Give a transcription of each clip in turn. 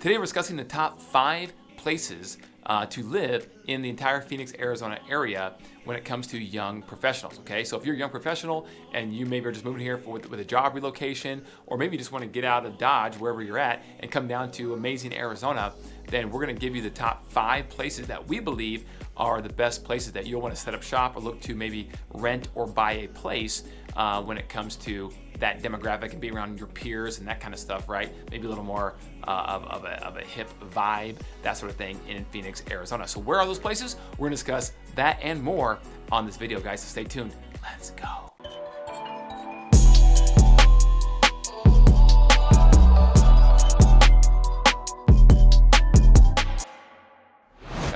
Today we're discussing the top 5 places to live in the entire Phoenix, Arizona area when it comes to young professionals, okay? So if you're a young professional and you maybe are just moving here with a job relocation, or maybe you just want to get out of Dodge, wherever you're at, and come down to amazing Arizona, then we're gonna give you the top 5 places that we believe are the best places that you'll want to set up shop or look to maybe rent or buy a place when it comes to that demographic and be around your peers and that kind of stuff, right? Maybe a little more of a hip vibe, that sort of thing in Phoenix, Arizona. So where are those places? We're gonna discuss that and more on this video, guys, so stay tuned. Let's go.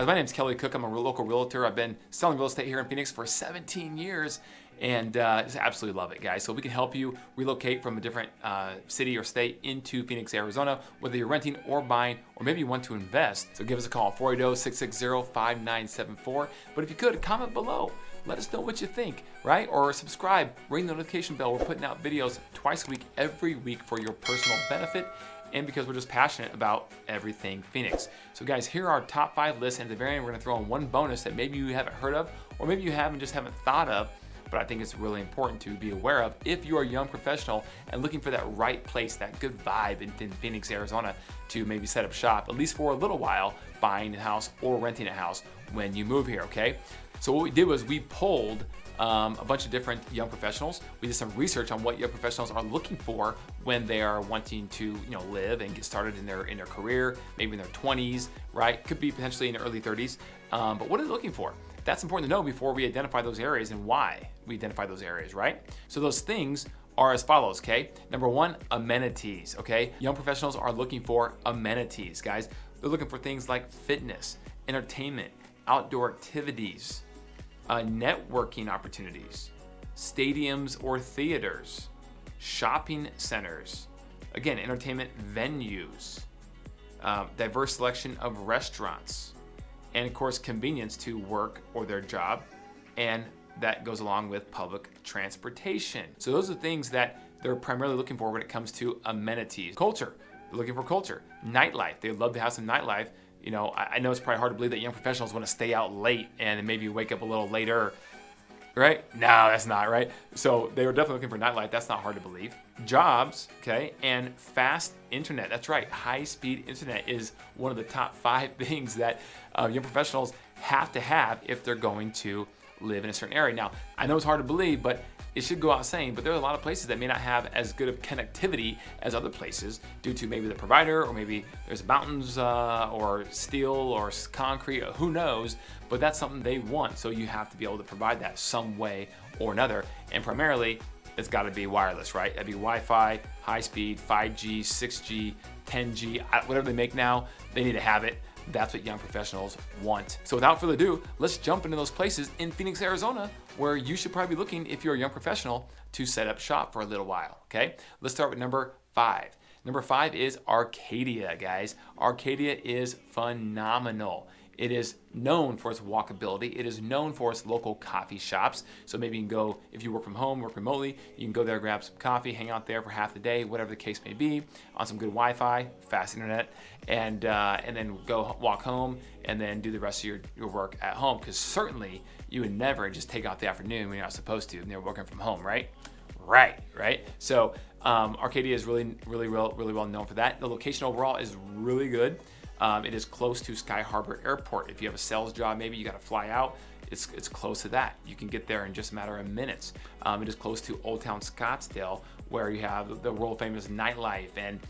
My name is Kelly Cook. I'm a local realtor. I've been selling real estate here in Phoenix for 17 years and just absolutely love it, guys. So we can help you relocate from a different city or state into Phoenix, Arizona, whether you're renting or buying, or maybe you want to invest. So give us a call, 480-660-5974. But if you could, comment below. Let us know what you think, right? Or subscribe, ring the notification bell. We're putting out videos twice a week, every week for your personal benefit, and because we're just passionate about everything Phoenix. So guys, here are our top 5 lists, and at the very end, we're gonna throw in one bonus that maybe you haven't heard of, or maybe you have and just haven't thought of, but I think it's really important to be aware of if you're a young professional and looking for that right place, that good vibe in Phoenix, Arizona, to maybe set up shop, at least for a little while, buying a house or renting a house when you move here, okay? So what we did was we polled a bunch of different young professionals. We did some research on what young professionals are looking for when they are wanting to, live and get started in their career, maybe in their 20s, right? Could be potentially in their early 30s. But what are they looking for? That's important to know before we identify those areas and why we identify those areas, right? So those things are as follows, okay? Number 1, amenities, okay? Young professionals are looking for amenities, guys. They're looking for things like fitness, entertainment, outdoor activities, networking opportunities, stadiums or theaters, shopping centers, again, entertainment venues, diverse selection of restaurants, and of course, convenience to work or their job, and that goes along with public transportation. So those are things that they're primarily looking for when it comes to amenities. Culture, they're looking for culture. Nightlife, they'd love to have some nightlife. I know it's probably hard to believe that young professionals want to stay out late and then maybe wake up a little later, right? No, that's not right. So they were definitely looking for nightlife. That's not hard to believe. Jobs, okay, and fast internet. That's right. High-speed internet is one of the top 5 things that young professionals have to have if they're going to live in a certain area. Now, I know it's hard to believe, but it should go out saying, but there are a lot of places that may not have as good of connectivity as other places due to maybe the provider, or maybe there's mountains or steel or concrete, or who knows, but that's something they want. So you have to be able to provide that some way or another. And primarily, it's gotta be wireless, right? That'd be Wi-Fi, high speed, 5G, 6G, 10G, whatever they make now, they need to have it. That's what young professionals want. So without further ado, let's jump into those places in Phoenix, Arizona, where you should probably be looking if you're a young professional to set up shop for a little while, okay? Let's start with number 5. Number 5 is Arcadia, guys. Arcadia is phenomenal. It is known for its walkability. It is known for its local coffee shops. So maybe you can go, if you work from home, work remotely, you can go there, grab some coffee, hang out there for half the day, whatever the case may be, on some good Wi-Fi, fast internet, and then go walk home and then do the rest of your work at home. Because certainly you would never just take off the afternoon when you're not supposed to and you're working from home, right? Right. So Arcadia is really well known for that. The location overall is really good. It is close to Sky Harbor Airport. If you have a sales job, maybe you got to fly out, it's close to that. You can get there in just a matter of minutes. It is close to Old Town Scottsdale, where you have the world famous nightlife and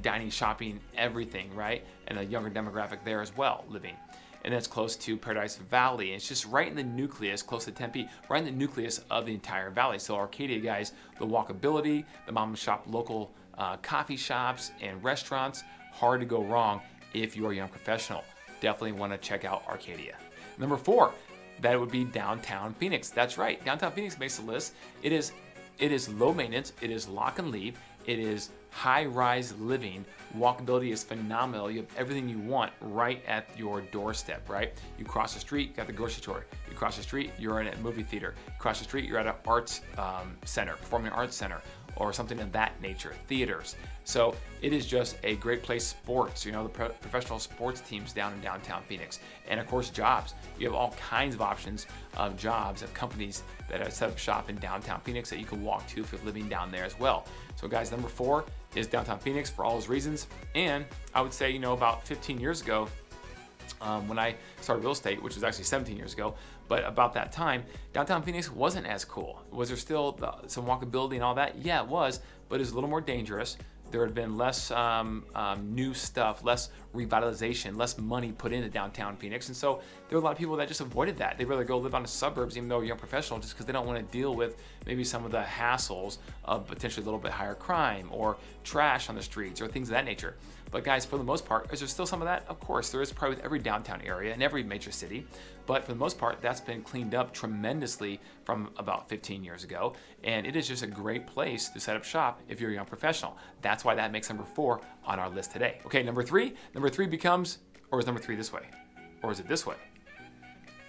dining, shopping, everything, right? And a younger demographic there as well living. And then it's close to Paradise Valley. It's just right in the nucleus, close to Tempe, right in the nucleus of the entire valley. So Arcadia, guys, the walkability, the mom and shop local coffee shops and restaurants, hard to go wrong if you're a young professional. Definitely want to check out Arcadia. Number 4, that would be downtown Phoenix. That's right, downtown Phoenix makes the list. It is low maintenance, it is lock and leave, it is high-rise living. Walkability is phenomenal. You have everything you want right at your doorstep, right? You cross the street, you got the grocery store. You cross the street, you're in a movie theater. You cross the street, you're at an arts center, performing arts center. or something of that nature, theaters. So it is just a great place. Sports, the professional sports teams down in downtown Phoenix. And of course, jobs. You have all kinds of options of jobs, of companies that have set up shop in downtown Phoenix that you can walk to if you're living down there as well. So guys, number 4 is downtown Phoenix for all those reasons. And I would say, about 15 years ago, when I started real estate, which was actually 17 years ago, but about that time, downtown Phoenix wasn't as cool. Was there still some walkability and all that? Yeah, it was, but it was a little more dangerous. There had been less new stuff, less revitalization, less money put into downtown Phoenix. And so there were a lot of people that just avoided that. They'd rather go live on the suburbs, even though they're a young professional, just because they don't want to deal with maybe some of the hassles of potentially a little bit higher crime or trash on the streets or things of that nature. But guys, for the most part, is there still some of that? Of course, there is probably with every downtown area in every major city. But for the most part, that's been cleaned up tremendously from about 15 years ago. And it is just a great place to set up shop if you're a young professional. That's why that makes number 4 on our list today. Okay, number 3. Number 3 becomes, or is number 3 this way? Or is it this way?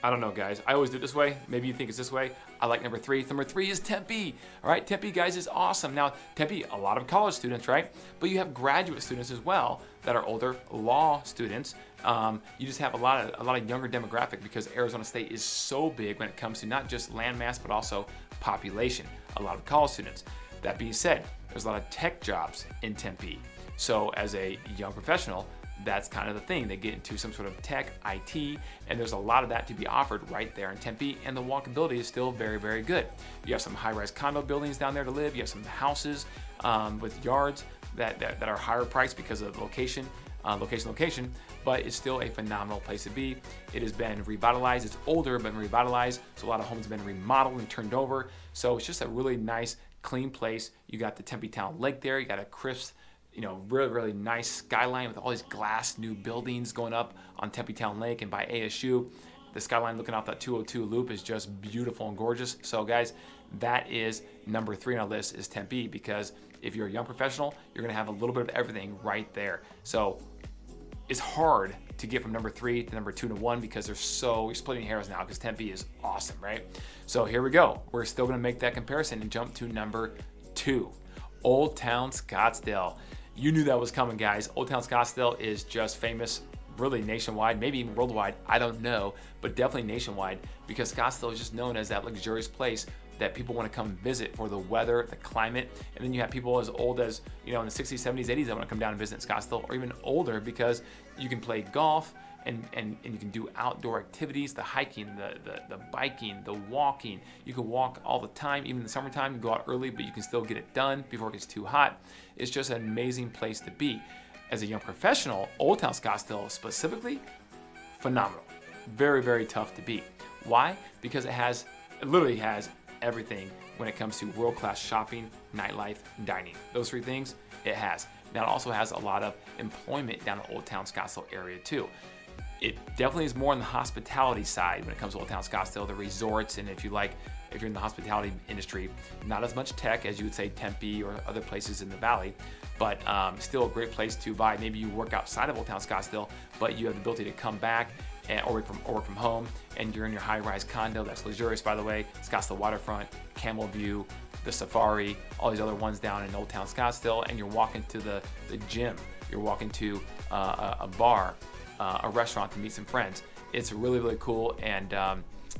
I don't know, guys. I always do it this way. Maybe you think it's this way. I like number 3. Number 3 is Tempe. All right, Tempe, guys, is awesome. Now, Tempe, a lot of college students, right? But you have graduate students as well that are older, law students. You just have a lot of younger demographic because Arizona State is so big when it comes to not just landmass, but also population. A lot of college students. That being said, there's a lot of tech jobs in Tempe. So as a young professional, that's kind of the thing. They get into some sort of tech, IT, and there's a lot of that to be offered right there in Tempe, and the walkability is still very, very good. You have some high-rise condo buildings down there to live. You have some houses with yards that are higher priced because of location, but it's still a phenomenal place to be. It has been revitalized. It's older, but revitalized, so a lot of homes have been remodeled and turned over. So it's just a really nice, clean place. You got the Tempe Town Lake there. You got a crisp, really, really nice skyline with all these glass new buildings going up on Tempe Town Lake and by ASU. The skyline looking off that 202 loop is just beautiful and gorgeous. So guys, that is number 3 on our list is Tempe, because if you're a young professional, you're gonna have a little bit of everything right there. So it's hard to get from number 3 to number 2 to 1 because you're splitting hairs now because Tempe is awesome, right? So here we go. We're still gonna make that comparison and jump to number 2, Old Town Scottsdale. You knew that was coming, guys. Old Town Scottsdale is just famous, really nationwide, maybe even worldwide, I don't know, but definitely nationwide, because Scottsdale is just known as that luxurious place that people want to come visit for the weather, the climate. And then you have people as old as, in the 60s, 70s, 80s that want to come down and visit Scottsdale, or even older, because you can play golf and you can do outdoor activities, the hiking, the biking, the walking. You can walk all the time, even in the summertime. You go out early, but you can still get it done before it gets too hot. It's just an amazing place to be. As a young professional, Old Town Scottsdale specifically, phenomenal. Very, very tough to beat. Why? Because it literally has everything when it comes to world-class shopping, nightlife, dining. Those 3 things, it has. Now, it also has a lot of employment down in Old Town Scottsdale area too. It definitely is more on the hospitality side when it comes to Old Town Scottsdale, the resorts, and if you're in the hospitality industry, not as much tech as you would say Tempe or other places in the valley, but still a great place to buy. Maybe you work outside of Old Town Scottsdale, but you have the ability to come back or work from home, and you're in your high-rise condo. That's luxurious, by the way. Scottsdale Waterfront, Camel View, the Safari, all these other ones down in Old Town Scottsdale, and you're walking to the gym. You're walking to a bar, a restaurant to meet some friends. It's really, really cool, and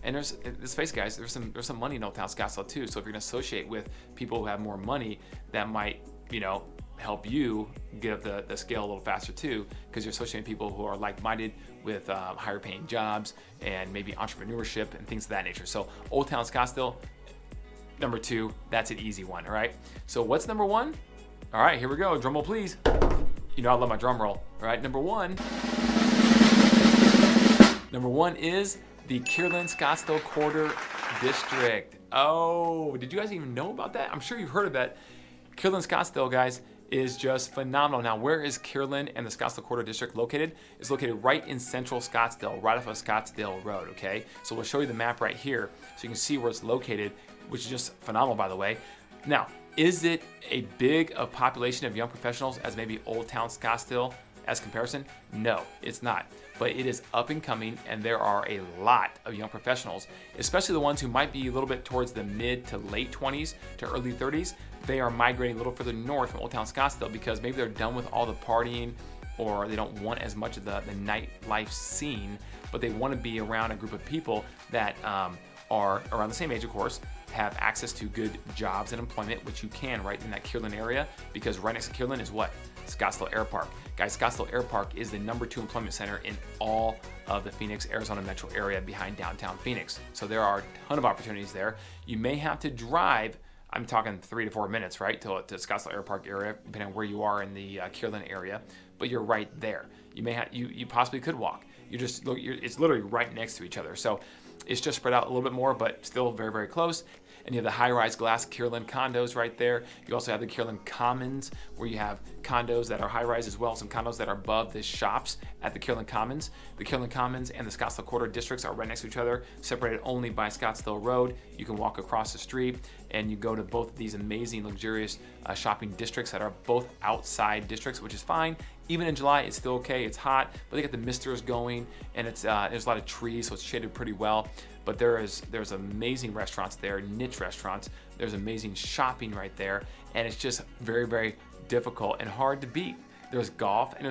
let's face it, guys, there's some money in Old Town Scottsdale too. So if you're gonna associate with people who have more money, that might help you get up the scale a little faster too, because you're associating people who are like-minded with higher paying jobs and maybe entrepreneurship and things of that nature. So Old Town Scottsdale, number 2, that's an easy one. All right. So what's number 1? All right, here we go. Drum roll, please. I love my drum roll. All right, number 1. Number 1 is the Kierland Scottsdale Quarter District. Oh, did you guys even know about that? I'm sure you've heard of that. Kierland Scottsdale, guys, is just phenomenal. Now, where is Kierland and the Scottsdale Quarter District located? It's located right in central Scottsdale, right off of Scottsdale Road, okay? So we'll show you the map right here so you can see where it's located, which is just phenomenal, by the way. Now, is it a big population of young professionals as maybe Old Town Scottsdale? as comparison? No, it's not. But it is up and coming, and there are a lot of young professionals, especially the ones who might be a little bit towards the mid to late 20s to early 30s. They are migrating a little further north from Old Town Scottsdale because maybe they're done with all the partying, or they don't want as much of the nightlife scene, but they want to be around a group of people that are around the same age, of course, have access to good jobs and employment, which you can right in that Kierland area, because right next to Kierland is what? Scottsdale Air Park. Guys, Scottsdale Air Park is the #2 employment center in all of the Phoenix, Arizona metro area behind downtown Phoenix. So there are a ton of opportunities there. You may have to drive, I'm talking 3 to 4 minutes, right, to Scottsdale Air Park area, depending on where you are in the Kierland area, but you're right there. You may have, you possibly could walk. It's literally right next to each other. So it's just spread out a little bit more, but still very, very close. And you have the high-rise glass Kierland condos right there. You also have the Kierland Commons, where you have condos that are high-rise as well, some condos that are above the shops at the Kierland Commons. The Kierland Commons and the Scottsdale Quarter districts are right next to each other, separated only by Scottsdale Road. You can walk across the street, and you go to both of these amazing, luxurious shopping districts that are both outside districts, which is fine. Even in July, it's still okay. It's hot, but they got the misters going, and there's a lot of trees, so it's shaded pretty well. But there's amazing restaurants there, niche restaurants. There's amazing shopping right there, and it's just very, very difficult and hard to beat. There's golf, and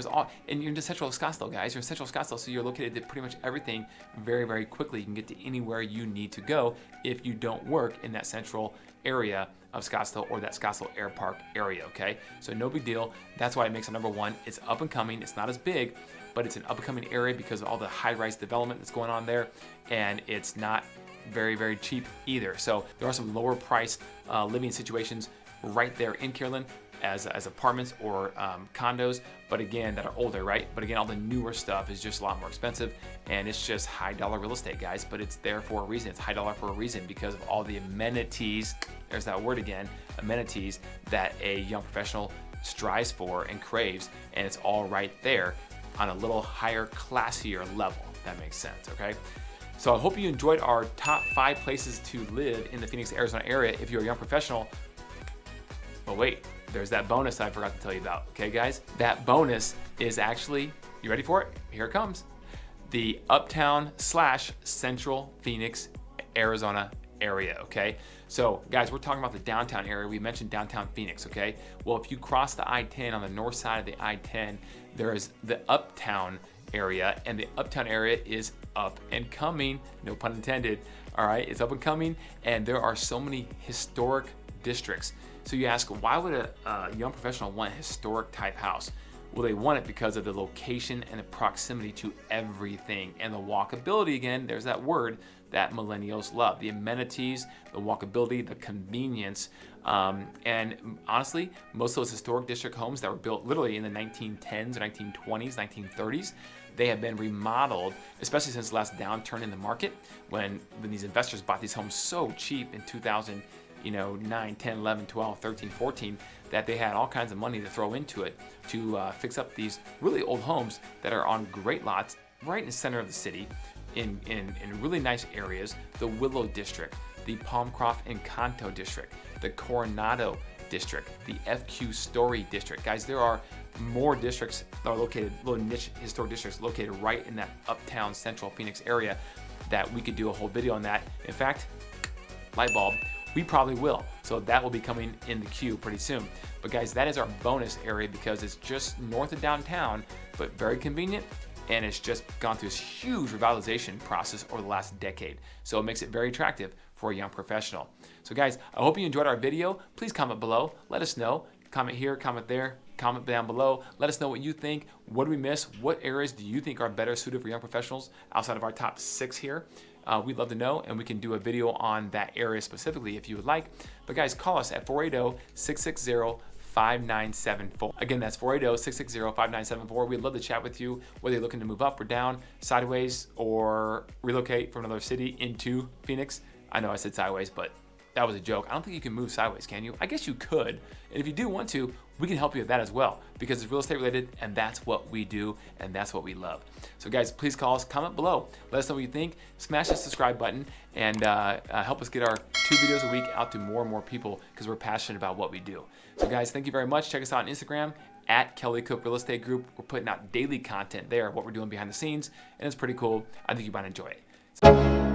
and you're in central Scottsdale, guys. You're in central Scottsdale, so you're located at pretty much everything very, very quickly. You can get to anywhere you need to go if you don't work in that central area of Scottsdale or that Scottsdale Air Park area, okay? So no big deal. That's why it makes it #1. It's up and coming. It's not as big, but it's an up and coming area because of all the high-rise development that's going on there, and it's not very, very cheap either. So there are some lower priced living situations right there in Kierland as apartments or condos, but again, that are older, right? But again, all the newer stuff is just a lot more expensive, and it's just high dollar real estate, guys, but it's there for a reason. It's high dollar for a reason because of all the amenities, there's that word again, amenities that a young professional strives for and craves, and it's all right there on a little higher, classier level. That makes sense, okay? So I hope you enjoyed our top 5 places to live in the Phoenix, Arizona area if you're a young professional. But wait, there's that bonus I forgot to tell you about, okay, guys? That bonus is actually, you ready for it? Here it comes. The Uptown / Central Phoenix, Arizona area, okay? So guys, we're talking about the downtown area. We mentioned downtown Phoenix, okay? Well, if you cross the I-10 on the north side of the I-10, there is the Uptown area, and the Uptown area is up and coming, no pun intended, all right? It's up and coming, and there are so many historic districts. So you ask, why would a young professional want a historic type house? Well, they want it because of the location and the proximity to everything, and the walkability, again, there's that word that millennials love. The amenities, the walkability, the convenience, and honestly, most of those historic district homes that were built literally in the 1910s, 1920s, 1930s, they have been remodeled, especially since the last downturn in the market, when these investors bought these homes so cheap in 2000, 9, 10, 11, 12, 13, 14, that they had all kinds of money to throw into it to fix up these really old homes that are on great lots right in the center of the city in really nice areas. The Willow District, the Palmcroft Encanto District, the Coronado District, the FQ Story District. Guys, there are more districts that are located, little niche historic districts located right in that uptown central Phoenix area that we could do a whole video on that. In fact, light bulb, we probably will. So that will be coming in the queue pretty soon. But guys, that is our bonus area because it's just north of downtown, but very convenient. And it's just gone through this huge revitalization process over the last decade. So it makes it very attractive for a young professional. So guys, I hope you enjoyed our video. Please comment below. Let us know. Comment here, comment there, comment down below. Let us know what you think. What do we miss? What areas do you think are better suited for young professionals outside of our top 6 here? We'd love to know, and we can do a video on that area specifically if you would like. But guys, call us at 480-660-5974. Again, that's 480-660-5974. We'd love to chat with you, whether you're looking to move up or down, sideways, or relocate from another city into Phoenix. I know I said sideways, but that was a joke. I don't think you can move sideways, can you? I guess you could. And if you do want to, we can help you with that as well, because it's real estate related, and that's what we do, and that's what we love. So guys, please call us, comment below. Let us know what you think. Smash that subscribe button, and help us get our 2 videos a week out to more and more people, because we're passionate about what we do. So guys, thank you very much. Check us out on Instagram at Kelly Cook Real Estate Group. We're putting out daily content there, what we're doing behind the scenes, and it's pretty cool. I think you might enjoy it.